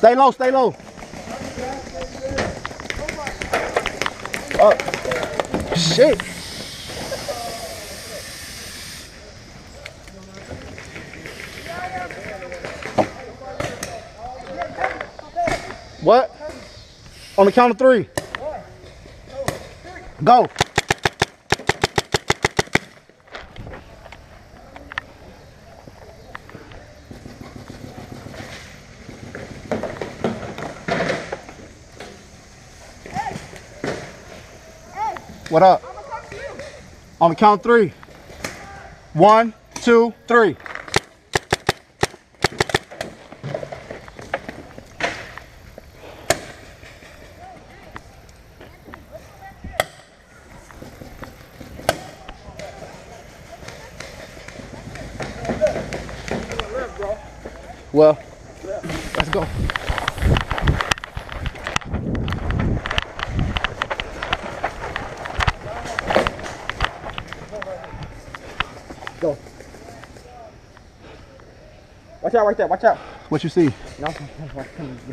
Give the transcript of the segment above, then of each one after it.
Stay low, stay low. Oh, shit. What? On the count of 3. Go. What up? On the count of 3. 1, 2, 3. Well, let's go. Go. Watch out right there, watch out. What you see? No, get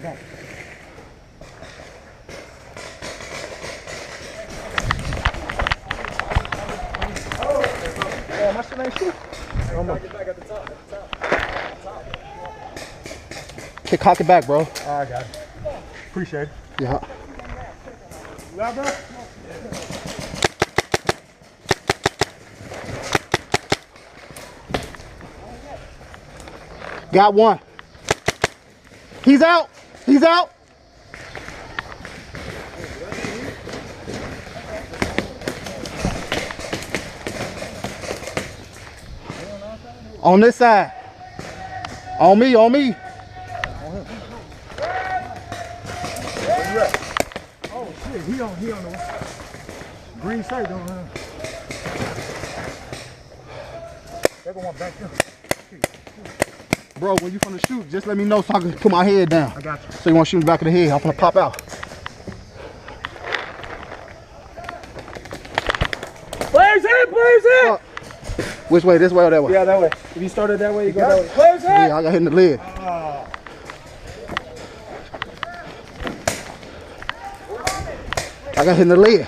back. Oh, my shit ain't shit. Get back at the top, Okay, cock it back, bro. I got it. Appreciate it. Yeah. You out, bro? Got one. He's out. He's out. On this side. On me, on me. Oh shit, he on the green side though. They're going back there. Bro, when you finna shoot, just let me know so I can put my head down. I got you. So you want to shoot in the back of the head, I'm finna pop out. Players in, players in! Which way, this way or that way? Yeah, that way. If you started that way, you go that way. Players in! Yeah, I got hit in the leg. I got hit in the leg.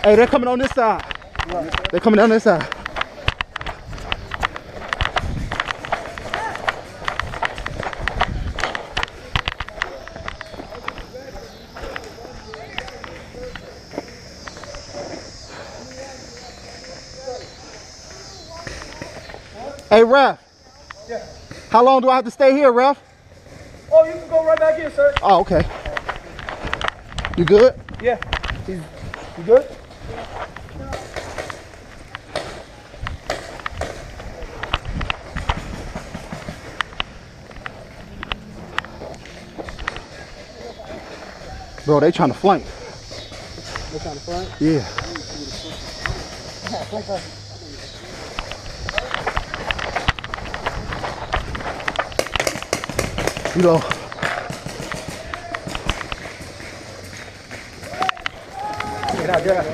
Hey, they're coming on this side. They're coming down this side. Hey, ref. Yeah. How long do I have to stay here, ref? Oh, you can go right back in, sir. Oh, okay. You good? Yeah. You good? Bro, they trying to flank. They trying to flank? Yeah. You know. Get out, get out.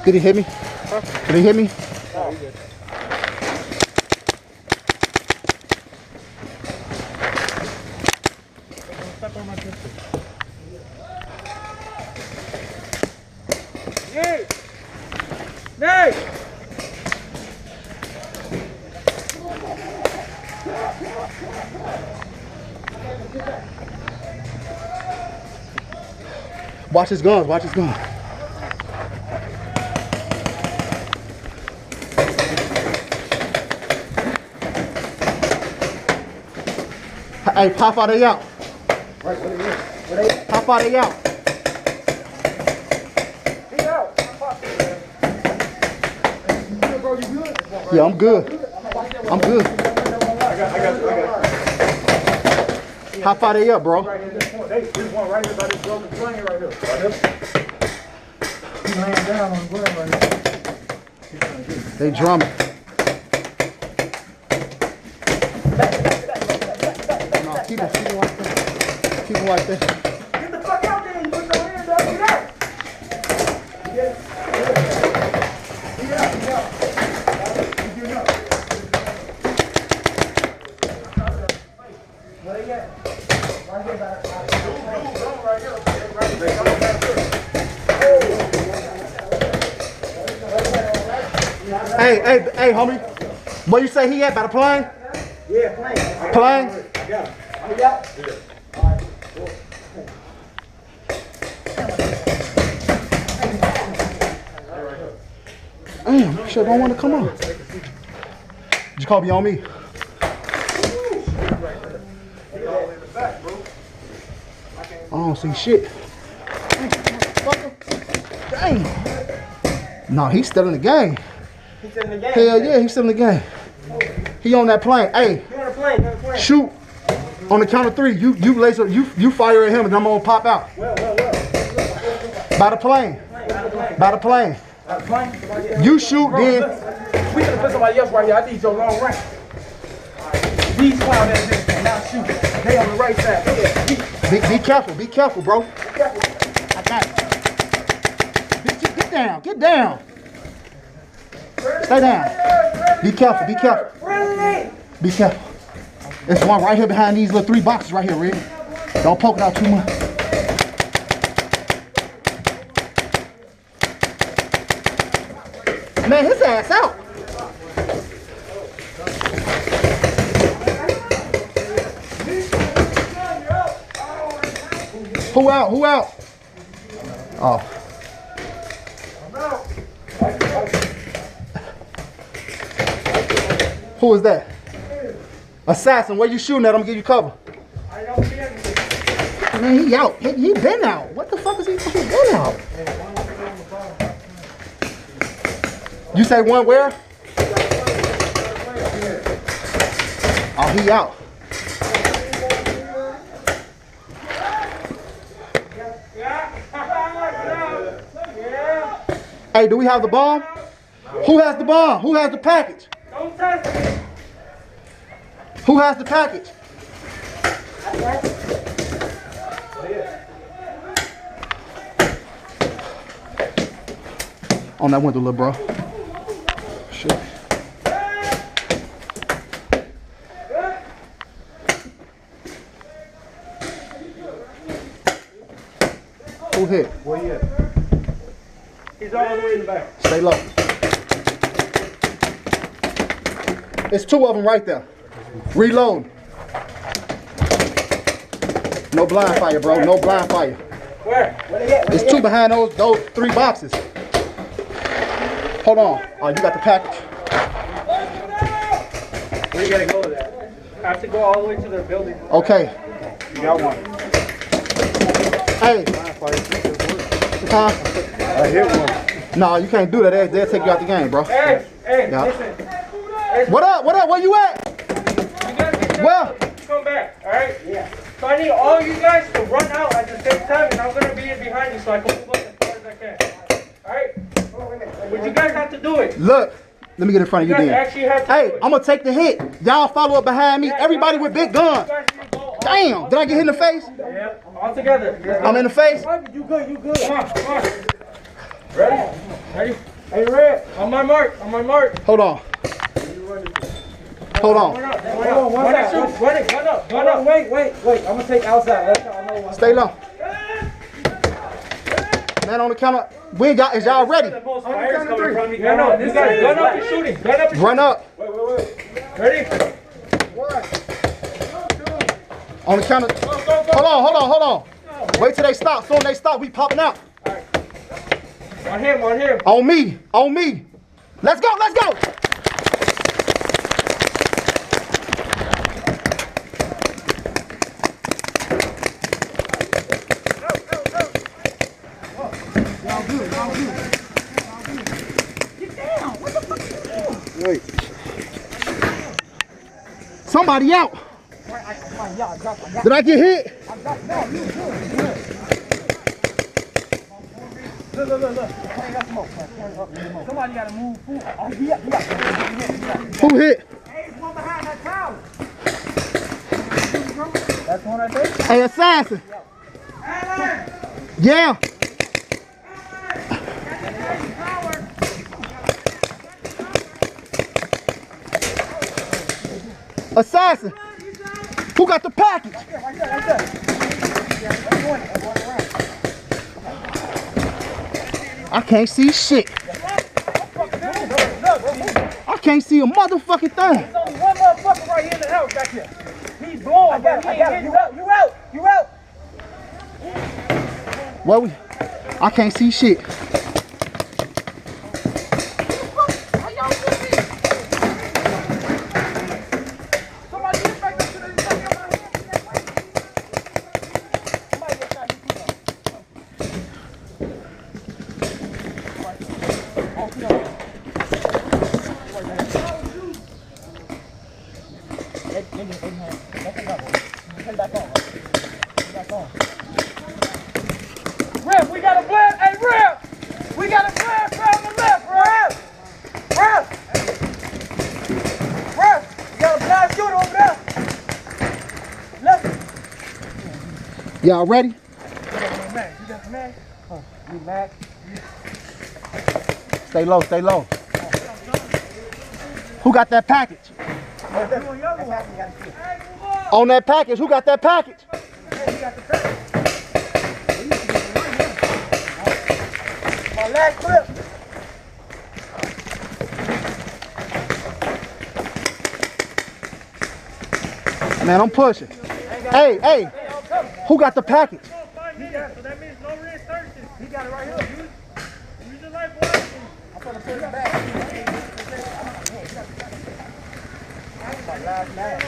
Did he hit me? Huh? Did he hit me? Oh, you good. Step on my pistol. Hey! Hey! Watch his guns, watch his guns. Hey, pop out, they out. Right, what are they? Pop out, they out. He out. Bro, you good? Yeah, I'm good. I'm good. I got you. How far they up, bro? Right here, this one. There's one right here by this broken plane right here. Right here. He's laying down on the ground right here. They drumming. No, keep it like that. Keep it like that. Get the fuck out there and put your hands up. Get out. Get out. Get out. Get out. Hey, homie. What you say he at? By the plane? Yeah, plane. Plane? I got him. Oh, yeah? Damn, shit don't want to come on. Just call me on me. I don't see shit. Dang. No, he's still in the game. He's still in the game? Hell yeah, he's still in the game. He on that plane. Hey, He on the plane, on the plane. shoot. On the count of 3, you laser, you fire at him and I'm gonna pop out. Well. By the plane. By the plane. Plane? You shoot, then. We gonna put somebody else right here. I need your long range. These cloud at this and now shoot. They on the right side. Be careful, bro. I got it. Get down, get down. Stay down. Be careful, be careful. Be careful. There's one right here behind these little 3 boxes right here, Rick. Don't poke it out too much. Man, his ass out. Who out? Who out? Oh. Who is that? Assassin, where you shooting at? I'm gonna give you cover. I don't see anything. Man, he out. He been out. What the fuck is he been out? You say one where? Oh, he out. Hey, do we have the bomb? Who has the bomb? Who has the package? Don't touch me. Who has the package? On that window, little bro. Shit. Who hit? Where he at? He's all the way in the back. Stay low. It's 2 of them right there. Reload. No blind fire, bro. No blind fire. Where? Where they at? It's 2 behind those 3 boxes. Hold on. Oh, you got the package. Where you gotta go with that? I have to go all the way to the building. Okay. You got one. Hey. I hit one. No, you can't do that. They'll take you out the game, bro. Hey, Yeah. listen. What up? What up? Where you at? You guys get done. Well. Come back, alright? Yeah. So I need all you guys to run out at the same time, and I'm gonna be in behind you so I can move up as far as I can. Alright? But you guys have to do it. Look. Let me get in front of you guys then. actually have to do Hey, it. I'm gonna take the hit. Y'all follow up behind me. Everybody with big guns. You guys need to go all- Damn. Did I get hit in the face? Yeah, all together. I'm in the face. You good, you good. Come on. Ready? Ready? Hey, Red. On my mark, Hold on. Hold on. Run up. Run up. Wait. I'm gonna take outside. Let y'all know. Stay low. Man, on the counter. We ain't got. Is y'all ready? The most fire is coming from me. Gun up. This guy, gun up and shooting. Gun up and shooting. Run up. Wait. Ready? On the counter. Hold on. Wait till they stop. Soon they stop, we popping out. On him. On me. Let's go. Y'all good. Get down. What the fuck is you doing? Wait. Somebody out. Did I get hit? Look. Somebody gotta move. Oh, he up. Who hit? Hey, it's one behind that tower. That's one I think. Hey, assassin. Yeah. Assassin. Who got the package? Right there. I can't see shit. I can't see a motherfucking thing. There's only one motherfucker right here in the house back here. He's blowing. I got it. You out. You out. You out. What we? I can't see shit. Ref, we got a blast. Hey, Ref! We got a blast on the left, Ref! Ref! Ref! We got a blast shooter over there. Left. Y'all ready? You got the mag? Oh, you mag? Stay low, stay low. Who got that package? On that package, who got that package? My last clip. Man, I'm pushing. Hey, hey, who got the package? He got it, so that means no red Thursday. He got it right here. Use your life, boy. I'm gonna put it back. My last man.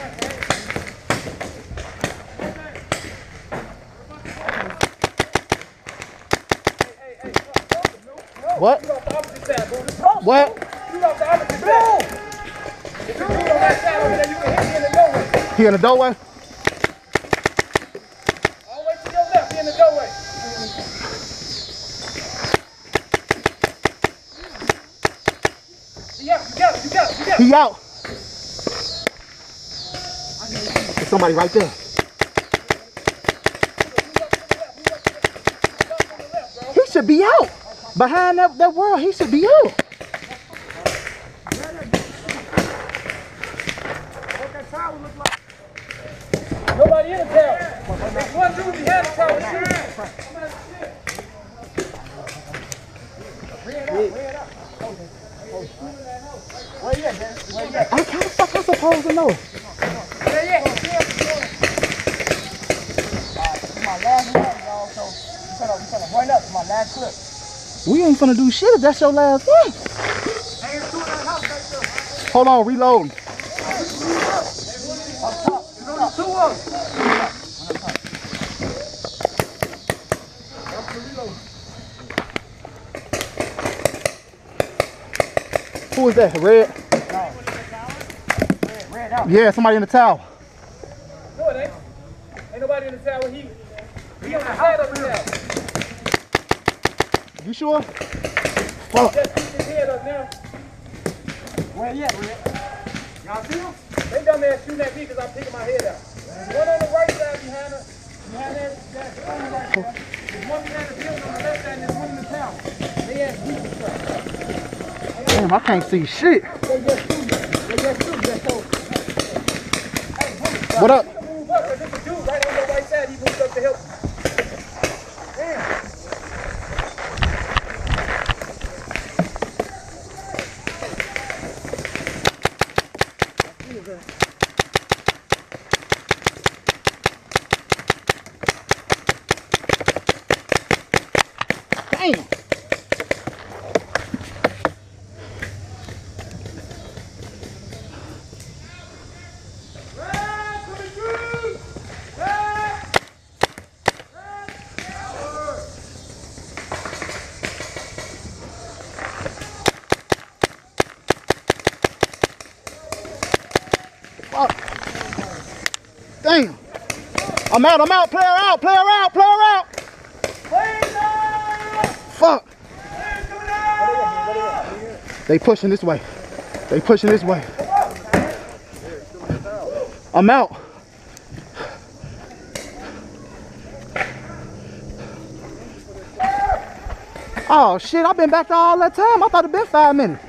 What? You off the opposite side, bro. What? You off the opposite side. If you do it on that side over there, you can hit me in the doorway. He in the doorway? All the way to your left, he in the doorway. Yeah, you got it, you got it, you got it. He out. There's somebody right there. He should be out. Behind that world, he should be out. Nobody in the tower. There's one dude behind the tower shooting. Where you at, man? Where you at? How the fuck I supposed to know? Where you at? This is my last one, y'all, so we finna run up to my last clip. We ain't finna do shit if that's your last one. Hold on, reload. Two of them. Who is that? Red? Red out. Yeah, somebody in the tower. No, it ain't. Ain't nobody in the tower. He on the side of the tower. You sure? Fuck. Just keep his head up now. Where you at, Red? Y'all see him? They done there shooting at me because I'm picking my head out. There's one on the right side behind that building right there. There's one behind the building on the left side and there's one in the tower. They had people stuff. Damn, I can't see shit. They just shoot. What up? Move up, because there's a dude right on the right side. He moved up to help. Damn. Damn. Fuck. Damn. I'm out, player out. Fuck. They pushing this way. I'm out. Oh shit, I've been back there all that time. I thought it'd been 5 minutes.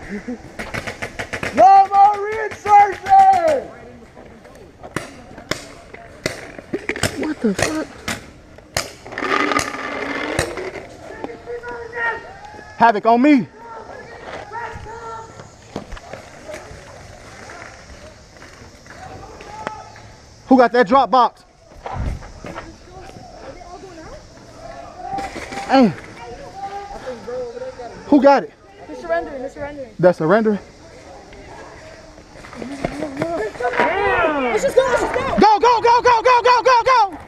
No more reinsertion! What the fuck? Havoc on me. Who got that drop box? Hey. Who got it? He's surrendering, he's surrendering. That's surrendering? Let's just go, let's just go! Go, go, go, go, go, go, go, go!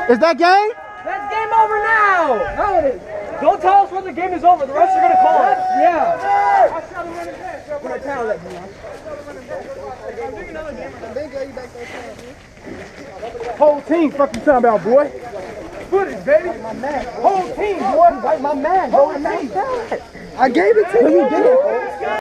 Is that game? That's game over now! No, it is. Don't tell us when the game is over. The refs are going to call it. Yeah. When I tell that, whole team, fuck you talking about, boy. Footage, baby. Whole team, boy. Wipe my man. Whole team. I gave it to you. You did it.